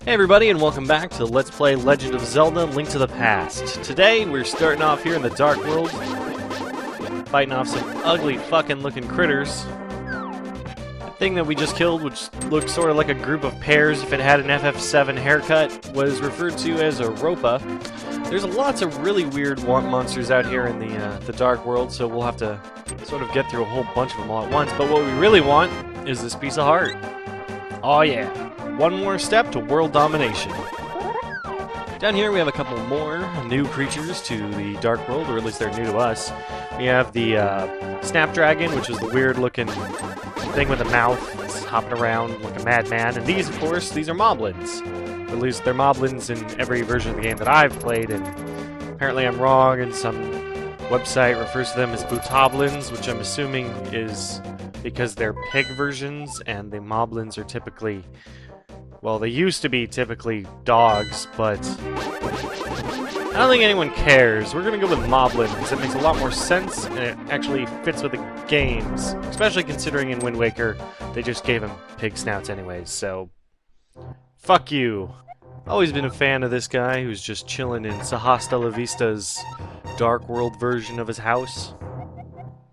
Hey everybody, and welcome back to Let's Play Legend of Zelda: Link to the Past. Today, we're starting off here in the Dark World, fighting off some ugly fucking looking critters. The thing that we just killed, which looked sort of like a group of pears if it had an FF7 haircut, was referred to as a Ropa. There's lots of really weird monsters out here in the Dark World, so we'll have to sort of get through a whole bunch of them all at once, but what we really want is this piece of heart. Oh yeah. One more step to world domination. Down here we have a couple more new creatures to the Dark World, or at least they're new to us. We have the Snapdragon, which is the weird looking thing with a mouth that's hopping around like a madman. And these, of course, these are Moblins. At least they're Moblins in every version of the game that I've played, and apparently I'm wrong, and some website refers to them as Bootoblins, which I'm assuming is because they're pig versions, and the Moblins are typically... well, they used to be typically dogs, but I don't think anyone cares. We're going to go with Moblin because it makes a lot more sense and it actually fits with the games, especially considering in Wind Waker they just gave him pig snouts anyways, so fuck you. Always been a fan of this guy who's just chilling in Sahasta La Vista's Dark World version of his house.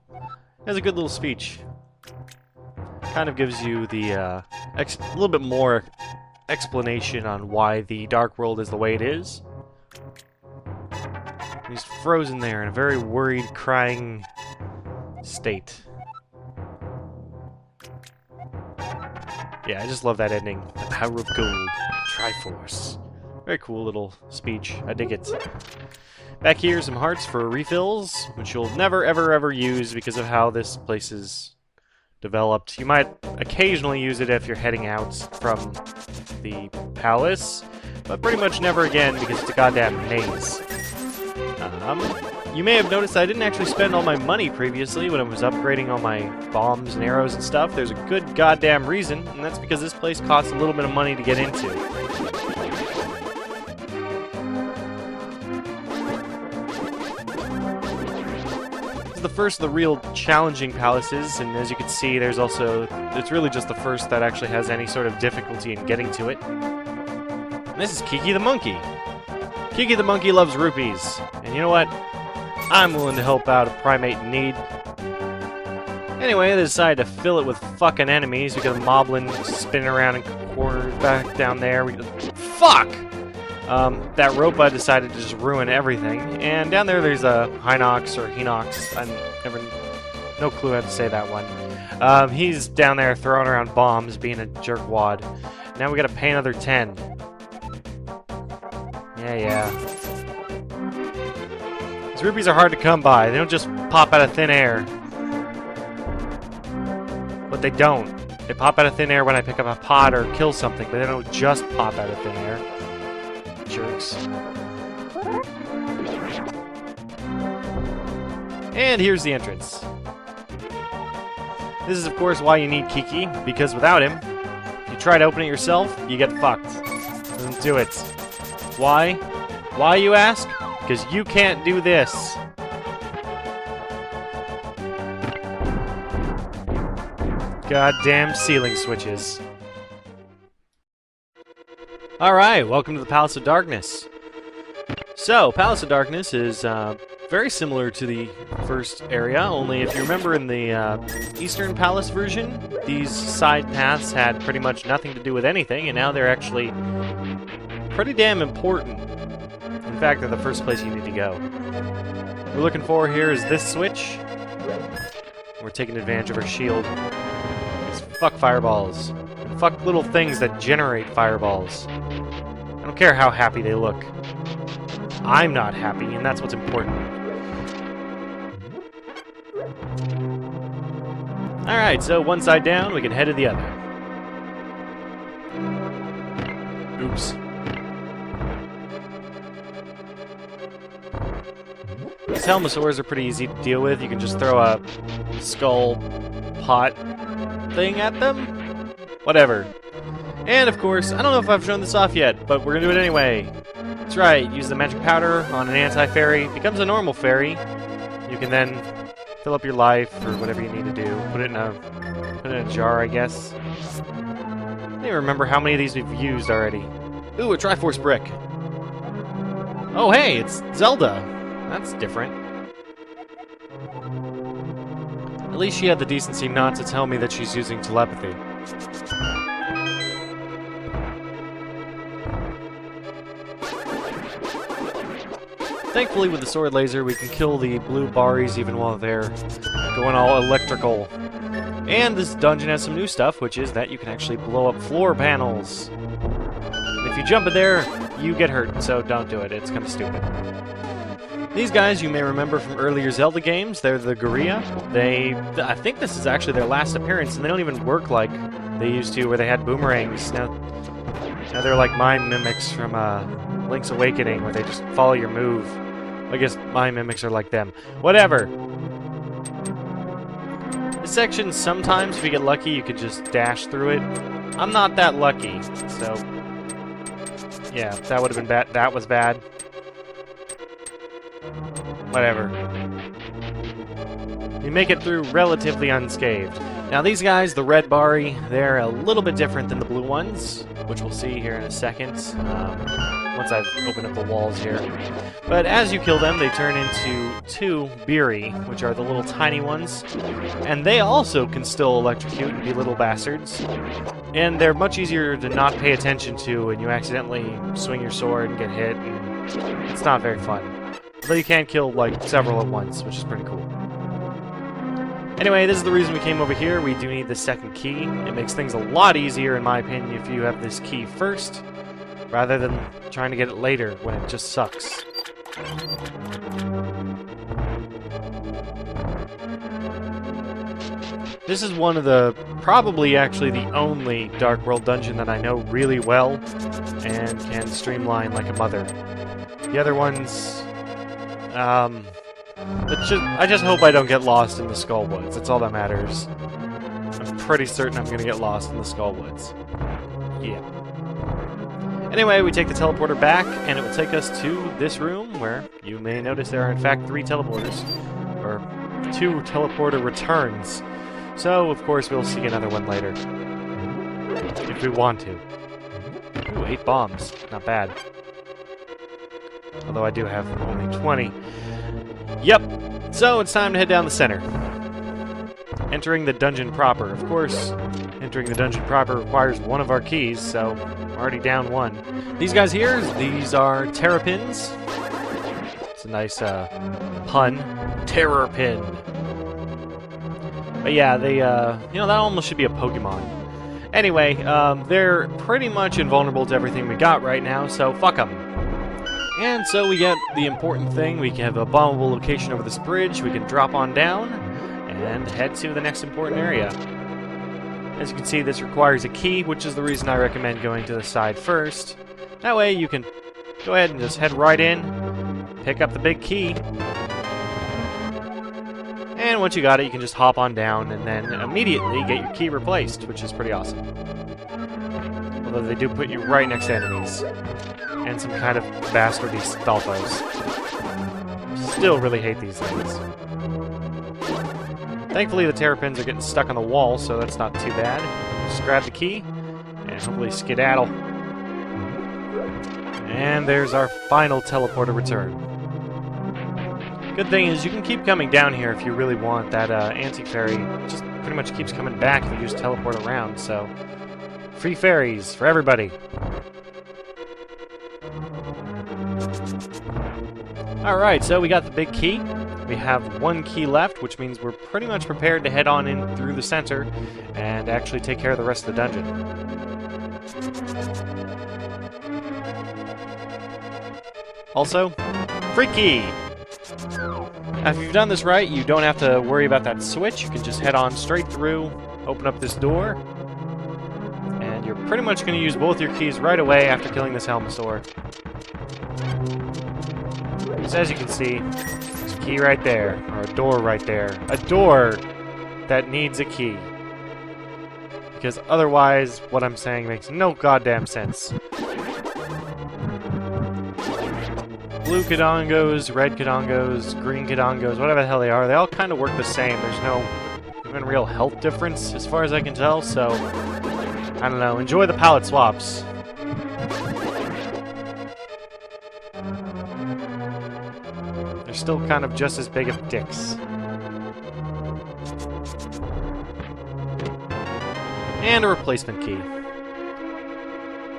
He has a good little speech. Kind of gives you the a little bit more explanation on why the Dark World is the way it is. He's frozen there in a very worried, crying state. Yeah, I just love that ending. The power of gold, Triforce. Very cool little speech. I dig it. Back here, some hearts for refills, which you'll never, ever use because of how this place is developed. You might occasionally use it if you're heading out from the palace, but pretty much never again because it's a goddamn maze. You may have noticed I didn't actually spend all my money previously when I was upgrading all my bombs and arrows and stuff. There's a good goddamn reason, and that's because this place costs a little bit of money to get into. The first of the real challenging palaces, and as you can see, there's also, it's really just the first that actually has any sort of difficulty in getting to it. And this is Kiki the Monkey. Kiki the Monkey loves rupees, and you know what? I'm willing to help out a primate in need. Anyway, they decided to fill it with fucking enemies. We got a Moblin spinning around in corners back down there. Fuck! That Ropa decided to just ruin everything, and down there there's a Hinox or Hinox. No clue how to say that one. He's down there throwing around bombs, being a jerkwad. Now we gotta pay another 10. Yeah. These rupees are hard to come by. They don't just pop out of thin air. But they don't. They pop out of thin air when I pick up a pot or kill something, but they don't just pop out of thin air. Jerks. And here's the entrance. This is, of course, why you need Kiki, because without him, if you try to open it yourself, you get fucked. Doesn't do it. Why? Why, you ask? Because you can't do this. Goddamn ceiling switches. Alright, welcome to the Palace of Darkness. So, Palace of Darkness is very similar to the first area, only if you remember in the Eastern Palace version, these side paths had pretty much nothing to do with anything, and now they're actually pretty damn important. In fact, they're the first place you need to go. What we're looking for here is this switch. We're taking advantage of our shield. It's fuck fireballs. And fuck little things that generate fireballs. I don't care how happy they look. I'm not happy, and that's what's important. Alright, so one side down, we can head to the other. Oops. These Helmosaurs are pretty easy to deal with. You can just throw a skull pot thing at them. Whatever. And, of course, I don't know if I've shown this off yet, but we're gonna do it anyway. That's right, use the magic powder on an anti-fairy. Becomes a normal fairy. You can then fill up your life, or whatever you need to do. Put it in a jar, I guess. I don't even remember how many of these we've used already. Ooh, a Triforce brick. Oh, hey, it's Zelda. That's different. At least she had the decency not to tell me that she's using telepathy. Thankfully, with the sword laser, we can kill the blue Baris even while they're going all electrical. And this dungeon has some new stuff, which is that you can actually blow up floor panels. And if you jump in there, you get hurt, so don't do it. It's kind of stupid. These guys you may remember from earlier Zelda games. They're the Gorilla. I think this is actually their last appearance, and they don't even work like they used to, where they had boomerangs. Now they're like mime mimics from Link's Awakening, where they just follow your move. I guess mime mimics are like them. Whatever. This section, sometimes, if you get lucky, you could just dash through it. I'm not that lucky, so... yeah, that would have been bad. That was bad. Whatever. You make it through relatively unscathed. Now these guys, the red Bari, they're a little bit different than the blue ones, which we'll see here in a second, once I've opened up the walls here. But as you kill them, they turn into two Biri, which are the little tiny ones, and they also can still electrocute and be little bastards. And they're much easier to not pay attention to, and you accidentally swing your sword and get hit, and it's not very fun. But you can kill, like, several at once, which is pretty cool. Anyway, this is the reason we came over here. We do need the second key. It makes things a lot easier, in my opinion, if you have this key first, rather than trying to get it later when it just sucks. This is one of the, probably actually the only Dark World dungeon that I know really well and can streamline like a mother. The other ones, I just hope I don't get lost in the Skull Woods. That's all that matters. I'm pretty certain I'm gonna get lost in the Skull Woods. Yeah. Anyway, we take the teleporter back, and it will take us to this room, where you may notice there are in fact 3 teleporters. Or 2 teleporter returns. So, of course, we'll see another one later. If we want to. Ooh, 8 bombs. Not bad. Although I do have only 20. Yep, so it's time to head down the center. Entering the dungeon proper. Of course, entering the dungeon proper requires one of our keys, so I'm already down 1. These guys here, these are terrapins. It's a nice pun. Terror pin. But yeah, they, you know, that almost should be a Pokemon. Anyway, they're pretty much invulnerable to everything we got right now, so fuck them. And so we get the important thing. We have a bombable location over this bridge. We can drop on down and head to the next important area. As you can see, this requires a key, which is the reason I recommend going to the side first. That way you can go ahead and just head right in, pick up the big key, and once you got it, you can just hop on down and then immediately get your key replaced, which is pretty awesome. Although they do put you right next to enemies. And some kind of bastardy Stalfos. Still really hate these things. Thankfully, the terrapins are getting stuck on the wall, so that's not too bad. Just grab the key, and hopefully skedaddle. And there's our final teleporter return. Good thing is, you can keep coming down here if you really want. That anti-fairy just pretty much keeps coming back if you just teleport around, so... free fairies for everybody. Alright, so we got the big key. We have 1 key left, which means we're pretty much prepared to head on in through the center and actually take care of the rest of the dungeon. Also, free key! Now, if you've done this right, you don't have to worry about that switch. You can just head on straight through, open up this door, and you're pretty much going to use both your keys right away after killing this Helmosaur. So as you can see, there's a key right there, or a door right there. A door that needs a key. Because otherwise, what I'm saying makes no goddamn sense. Blue Kadongos, red Kadongos, green Kadongos, whatever the hell they are, they all kind of work the same. There's no even real health difference, as far as I can tell, so... I don't know, enjoy the palette swaps. They're still kind of just as big of dicks. And a replacement key.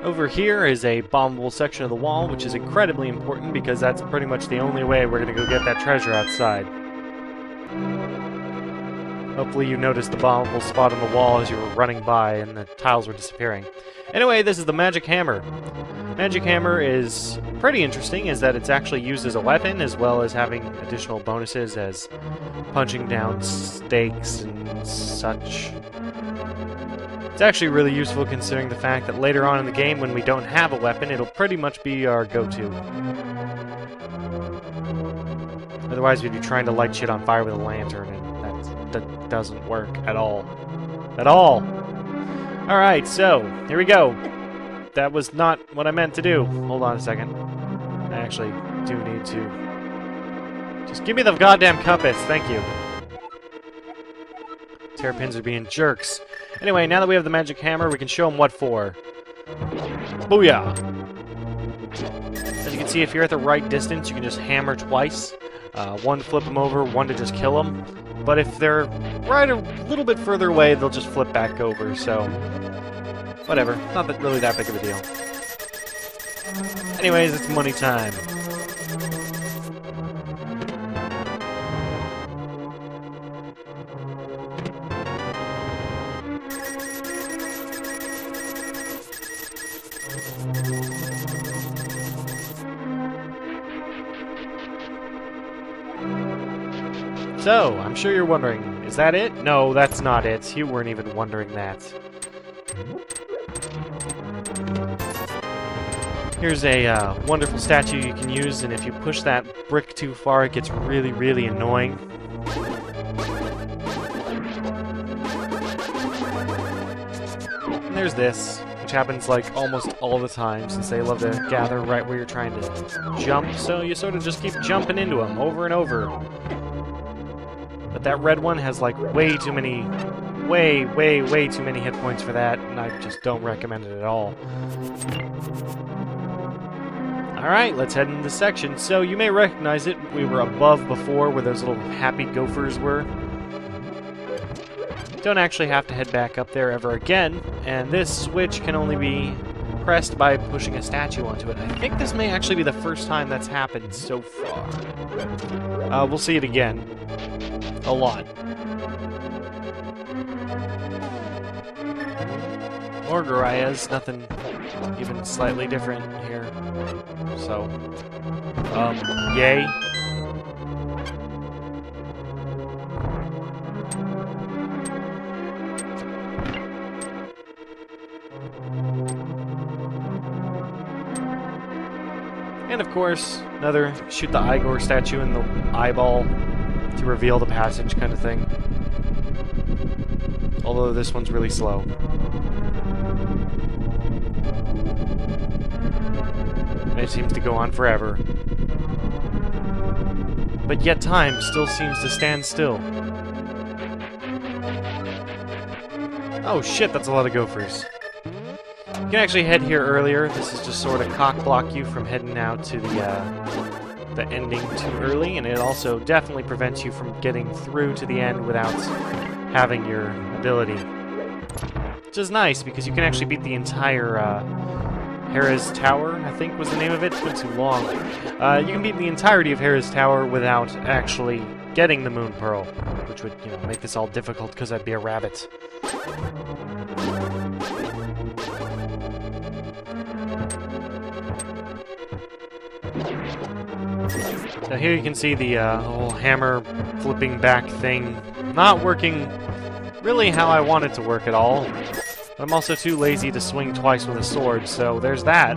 Over here is a bombable section of the wall, which is incredibly important because that's pretty much the only way we're going to go get that treasure outside. Hopefully you noticed the bombable spot on the wall as you were running by and the tiles were disappearing. Anyway, this is the magic hammer. Magic hammer is pretty interesting, is that it's actually used as a weapon as well as having additional bonuses as punching down stakes and such. It's actually really useful considering the fact that later on in the game when we don't have a weapon, it'll pretty much be our go-to. Otherwise we'd be trying to light shit on fire with a lantern and that doesn't work at all. At all! Alright, so, here we go. That was not what I meant to do. Hold on a second. I actually do need to... Just give me the goddamn compass, thank you. Terrapins are being jerks. Anyway, now that we have the magic hammer, we can show them what for. Booyah! As you can see, if you're at the right distance, you can just hammer twice. One to flip them over, one to just kill them. But if they're right a little bit further away, they'll just flip back over, so... Whatever, not really that big of a deal. Anyways, it's money time. So, I'm sure you're wondering, is that it? No, that's not it. You weren't even wondering that. Here's a wonderful statue you can use, and if you push that brick too far, it gets really, really annoying. And there's this, which happens like almost all the time, since they love to gather right where you're trying to jump, so you sort of just keep jumping into them over and over. But that red one has like way too many, way too many hit points for that, and I just don't recommend it at all. Alright, let's head into this section. So you may recognize it. We were above before where those little happy gophers were. Don't actually have to head back up there ever again, and this switch can only be pressed by pushing a statue onto it. I think this may actually be the first time that's happened so far. We'll see it again. A lot. Or Garaya's, nothing even slightly different here. So, yay. And of course, another shoot the Igor statue in the eyeball to reveal the passage kind of thing. Although this one's really slow. And it seems to go on forever. But yet time still seems to stand still. Oh shit, that's a lot of gophers. You can actually head here earlier. This is just sort of cock-block you from heading out to the ending too early, and it also definitely prevents you from getting through to the end without having your ability. Which is nice, because you can actually beat the entire Hera's Tower, I think was the name of it. It's been too long. You can beat the entirety of Hera's Tower without actually getting the Moon Pearl, which would, you know, make this all difficult because I'd be a rabbit. Now here you can see the whole hammer flipping back thing not working really how I want it to work at all. But I'm also too lazy to swing twice with a sword, so there's that.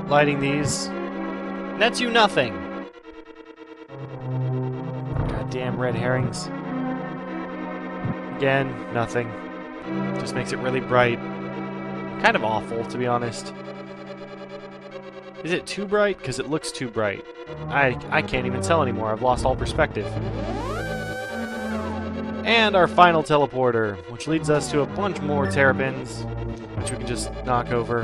Lighting these nets you nothing. Goddamn red herrings. Again, nothing. Just makes it really bright. Kind of awful, to be honest. Is it too bright? Because it looks too bright. I can't even tell anymore. I've lost all perspective. And our final teleporter, which leads us to a bunch more terrapins, which we can just knock over.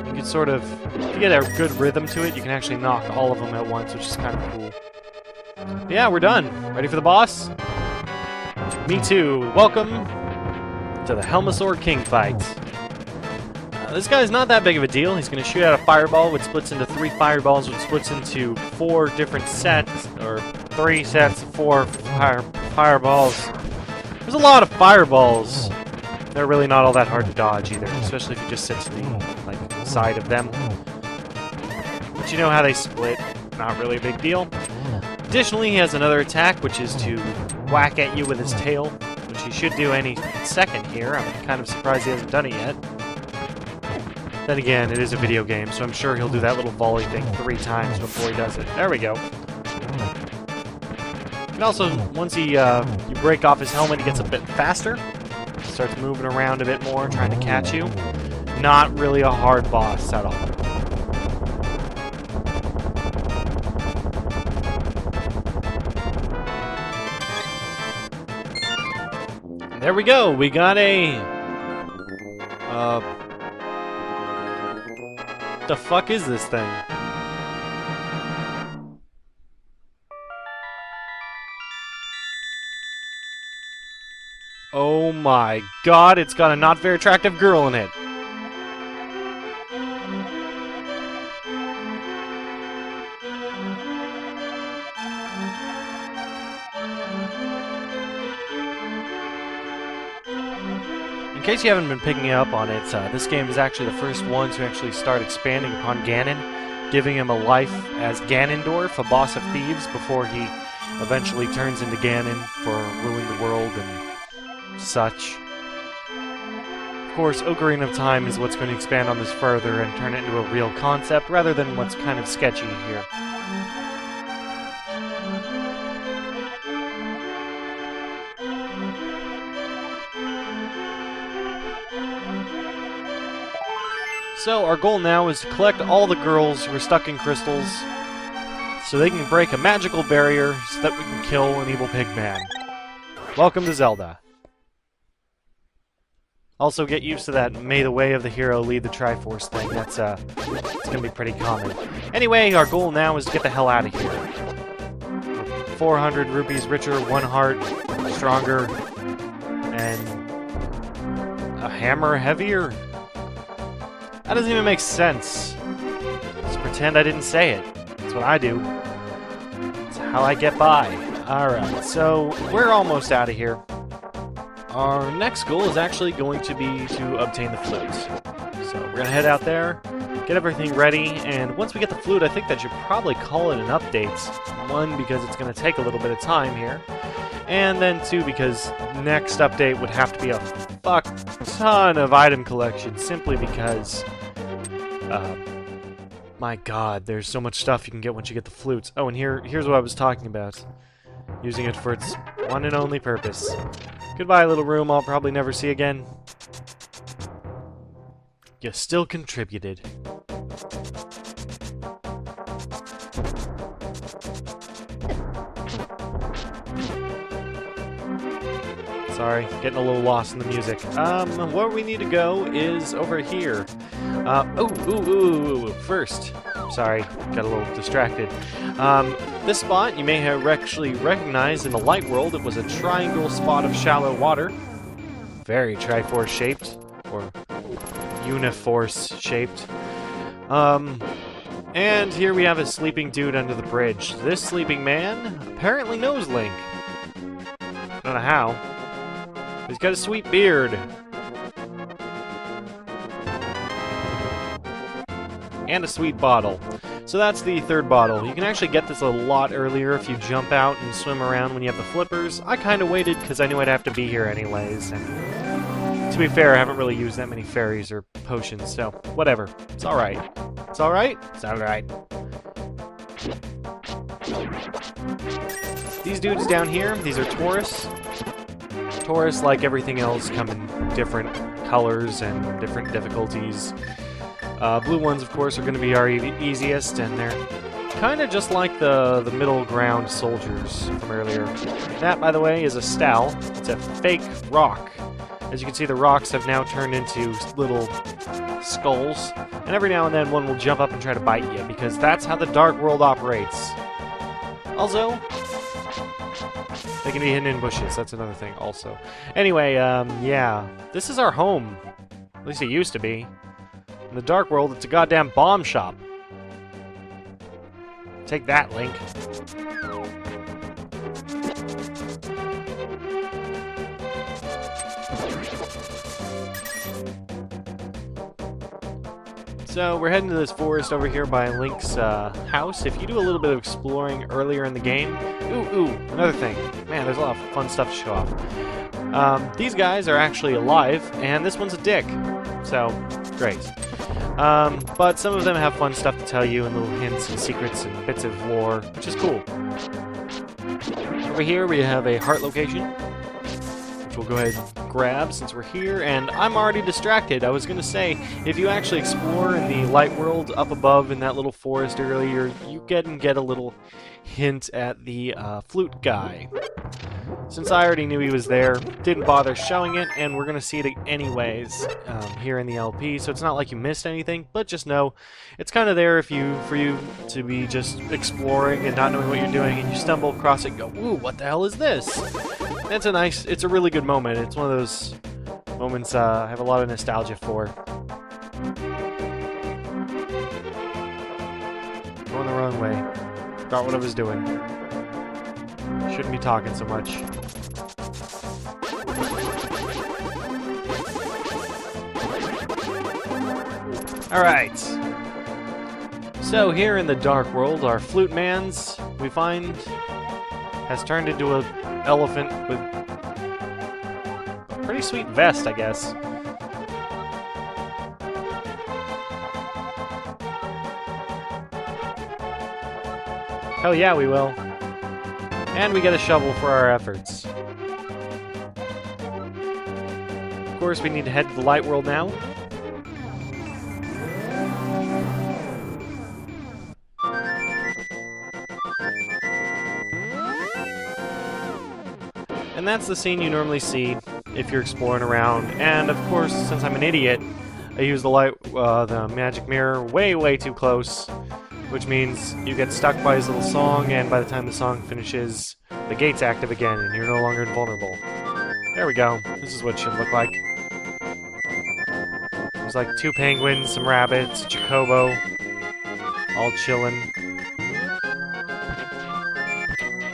You can sort of, if you get a good rhythm to it, you can actually knock all of them at once, which is kind of cool. But yeah, we're done. Ready for the boss? Me too. Welcome to the Helmasaur King fight. This guy's not that big of a deal. He's going to shoot out a fireball, which splits into 3 fireballs, which splits into 4 different sets, or 3 sets of 4 fireballs. There's a lot of fireballs. They're really not all that hard to dodge either, especially if you just sit to the side of them. But you know how they split. Not really a big deal. Additionally, he has another attack, which is to whack at you with his tail, which he should do any second here. I'm kind of surprised he hasn't done it yet. Then again, it is a video game, so I'm sure he'll do that little volley thing 3 times before he does it. There we go. And also, once you break off his helmet, he gets a bit faster. Starts moving around a bit more, trying to catch you. Not really a hard boss at all. And there we go. We got a... What the fuck is this thing? Oh my god, it's got a not very attractive girl in it. In case you haven't been picking up on it, this game is actually the first one to actually start expanding upon Ganon, giving him a life as Ganondorf, a boss of thieves, before he eventually turns into Ganon for ruling the world and such. Of course, Ocarina of Time is what's going to expand on this further and turn it into a real concept, rather than what's kind of sketchy here. So, our goal now is to collect all the girls who are stuck in crystals so they can break a magical barrier so that we can kill an evil pig man. Welcome to Zelda. Also, get used to that may the way of the hero lead the Triforce thing. That's, it's gonna be pretty common. Anyway, our goal now is to get the hell out of here. 400 rupees richer, 1 heart stronger, and a hammer heavier? That doesn't even make sense. Just pretend I didn't say it. That's what I do. That's how I get by. Alright, so we're almost out of here. Our next goal is actually going to be to obtain the flute. So we're going to head out there, get everything ready, and once we get the flute, I think that should probably call it an update. 1, because it's going to take a little bit of time here. And then 2, because next update would have to be a fuck ton of item collection, simply because, my god, there's so much stuff you can get once you get the flutes. Oh, and here's what I was talking about. Using it for its one and only purpose. Goodbye, little room I'll probably never see again. You still contributed. Sorry, getting a little lost in the music. Where we need to go is over here. First. Sorry, got a little distracted. This spot you may have actually recognized in the light world. It was a triangle spot of shallow water. Very Triforce shaped, or Uniforce shaped. And here we have a sleeping dude under the bridge. This sleeping man apparently knows Link. Don't know how. He's got a sweet beard. And a sweet bottle. So that's the 3rd bottle. You can actually get this a lot earlier if you jump out and swim around when you have the flippers. I kind of waited because I knew I'd have to be here anyways. And to be fair, I haven't really used that many fairies or potions, so whatever. It's alright. It's alright? It's alright. These dudes down here, these are Taurus. Taurus, like everything else, come in different colors and different difficulties. Blue ones, of course, are going to be our easiest, and they're kind of just like the middle ground soldiers from earlier. That, by the way, is a Stal. It's a fake rock. As you can see, the rocks have now turned into little skulls, and every now and then one will jump up and try to bite you, because that's how the Dark World operates. Also, they can be hidden in bushes. That's another thing, also. Anyway, yeah. This is our home. At least it used to be. In the Dark World, it's a goddamn bomb shop. Take that, Link. So, we're heading to this forest over here by Link's house. If you do a little bit of exploring earlier in the game... Ooh, another thing. Man, there's a lot of fun stuff to show off. These guys are actually alive, and this one's a dick. So, great. But some of them have fun stuff to tell you, and little hints and secrets and bits of lore, which is cool. Over here we have a heart location, which we'll go ahead and grab since we're here, and I'm already distracted. I was going to say, if you actually explore in the light world up above in that little forest earlier, you get a little hint at the flute guy. Since I already knew he was there, didn't bother showing it, and we're going to see it anyways here in the LP, so it's not like you missed anything, but just know it's kind of there for you to be just exploring and not knowing what you're doing, and you stumble across it and go, ooh, what the hell is this? It's a really good moment. It's one of those moments I have a lot of nostalgia for. Going the wrong way. Forgot what I was doing. Shouldn't be talking so much. Alright. So here in the Dark World, our flute man's, we find, has turned into an elephant with a pretty sweet vest, I guess. Hell yeah, we will. And we get a shovel for our efforts. Of course, we need to head to the light world now. And that's the scene you normally see if you're exploring around. And of course, since I'm an idiot, I use the magic mirror way too close, which means you get stuck by his little song, and by the time the song finishes, the gate's active again, and you're no longer invulnerable. There we go. This is what it should look like. There's like 2 penguins, some rabbits, a chocobo, all chillin'.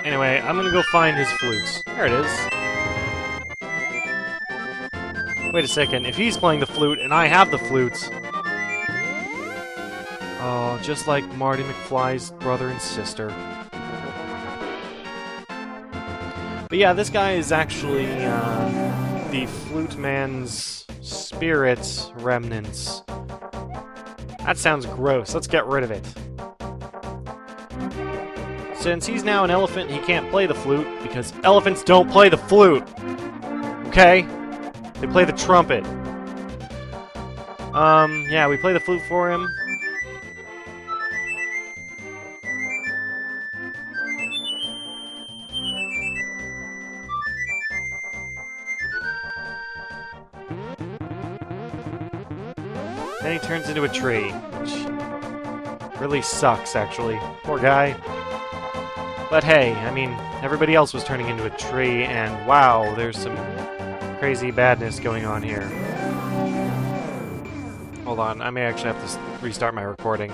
Anyway, I'm gonna go find his flutes. There it is. Wait a second, if he's playing the flute and I have the flutes... Oh, just like Marty McFly's brother and sister. But yeah, this guy is actually the flute man's spirit remnants. That sounds gross. Let's get rid of it. Since he's now an elephant, he can't play the flute, because elephants don't play the flute! Okay? They play the trumpet. Yeah, we play the flute for him. Then he turns into a tree, which really sucks, actually. Poor guy. But hey, I mean, everybody else was turning into a tree, and wow, there's some crazy badness going on here. Hold on, I may actually have to restart my recording.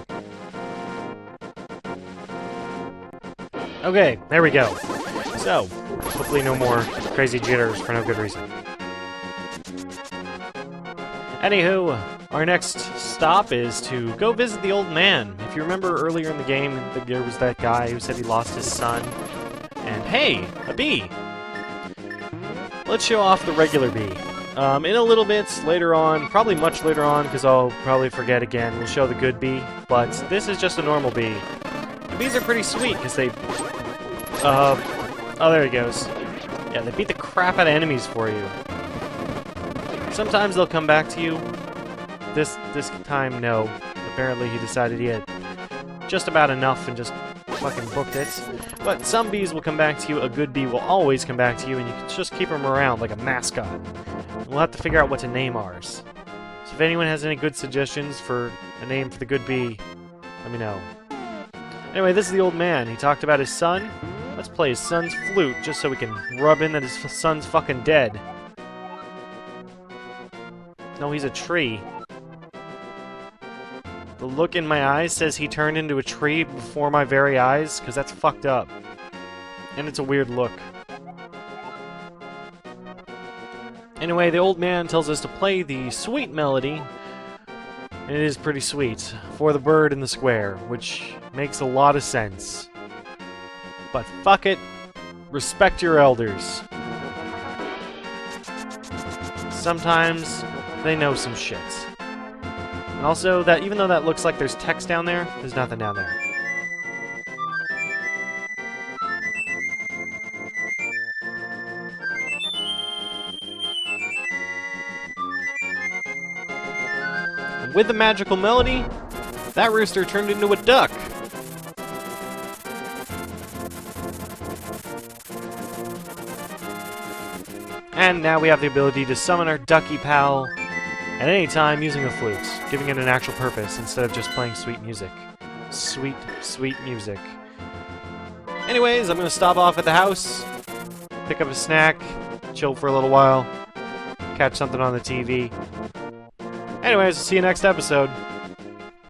Okay, there we go. So, hopefully no more crazy jitters for no good reason. Anywho, our next stop is to go visit the old man. If you remember earlier in the game, there was that guy who said he lost his son. And hey, a bee! Let's show off the regular bee. In a little bit later on, probably much later on, because I'll probably forget again, we'll show the good bee. But this is just a normal bee. The bees are pretty sweet, because they... oh, there he goes. Yeah, they beat the crap out of enemies for you. Sometimes they'll come back to you. This time, no. Apparently he decided he had just about enough and just fucking booked it. But some bees will come back to you, a good bee will always come back to you, and you can just keep them around like a mascot. And we'll have to figure out what to name ours. So if anyone has any good suggestions for a name for the good bee, let me know. Anyway, this is the old man. He talked about his son. Let's play his son's flute, just so we can rub in that his son's fucking dead. No, he's a tree. The look in my eyes says he turned into a tree before my very eyes, because that's fucked up. And it's a weird look. Anyway, the old man tells us to play the sweet melody, and it is pretty sweet, for the bird in the square, which makes a lot of sense. But fuck it, respect your elders. Sometimes they know some shit. And also, that even though that looks like there's text down there, there's nothing down there. And with the magical melody, that rooster turned into a duck. And now we have the ability to summon our ducky pal at any time using a flute, giving it an actual purpose instead of just playing sweet music. Sweet, sweet music. Anyways, I'm gonna stop off at the house, pick up a snack, chill for a little while, catch something on the TV. Anyways, see you next episode.